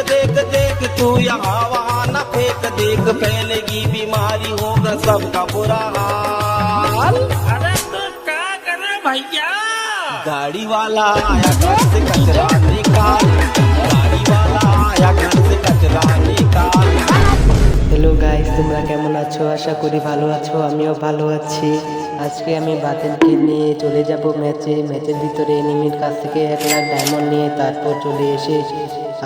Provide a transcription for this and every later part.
देख देख तू यहाँ वहाँ न फेंक देख, फैलेगी बीमारी होगा सबका बुरा हाल। अरे तो क्या करे भैया, गाड़ी वाला आया घर से कचरा निकाल, गाड़ी वाला आया घर से कचरा निकाल। হ্যালো গাইস, তোমরা কেমন আছো? আশা করি ভালো আছো, আমিও ভালো আছি। আজকে আমি বাতেনকে নিয়ে চলে যাব ম্যাচের ভিতরে এনিমির কাছ থেকে 1 লাখ ডায়মন্ড নিয়ে তারপর চলে এসে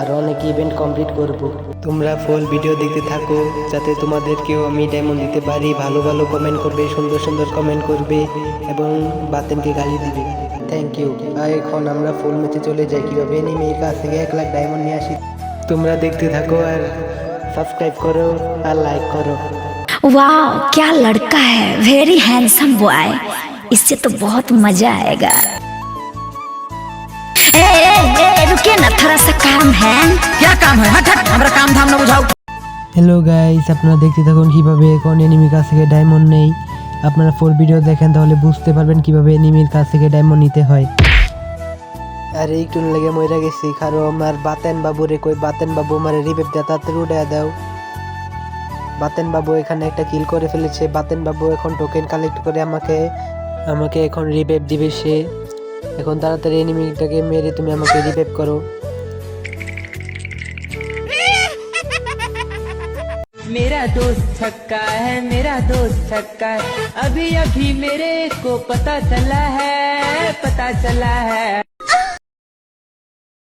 আরও অনেক ইভেন্ট কমপ্লিট করব। তোমরা ফুল ভিডিও দেখতে থাকো যাতে তোমাদেরকেও আমি ডায়মন্ড দিতে পারি। ভালো ভালো কমেন্ট করবে, সুন্দর সুন্দর কমেন্ট করবে এবং বাতেনকে গালি দিবে। Thank you. আর এখন আমরা ফুল ম্যাচে চলে যাই কীভাবে এনিমির কাছ থেকে 1 লাখ ডায়মন্ড নিয়ে আসি। তোমরা দেখতে থাকো আর सब्सक्राइब करो और लाइक करो। वाह क्या लड़का है, वेरी हैंडसम बॉय, इससे तो बहुत मजा आएगा। रुकिए ना, थोड़ा सा काम है। क्या काम है? हट हट, हमारा काम धाम ना बुझाओ। হ্যালো গাইস, আপনারা দেখতে থাকুন কিভাবে এখন এনিমির কাছ থেকে ডায়মন্ড নেই। আপনারা ফুল ভিডিও দেখেন তাহলে বুঝতে পারবেন কিভাবে এনিমির কাছ থেকে ডায়মন্ড নিতে হয়। আরে একটু লেগে মরে গেছি, কারণ আমার বাতেন বাবু রে কই, বাতেন বাবু আমার রিভাইভ দেয়া তাড়াতাড়ি উঠে দাও। বাতেন বাবু এখানে একটা কিল করে ফেলেছে। বাতেন বাবু এখন টোকেন কালেক্ট করে আমাকে এখন রিভাইভ দিবে সে। এখন তাড়াতাড়ি এনিমিটাকে মেরে তুমি আমাকে রিভাইভ করো। मेरा दोस्त छक्का है, मेरा दोस्त छक्का है, अभी अभी मेरे को पता चला है।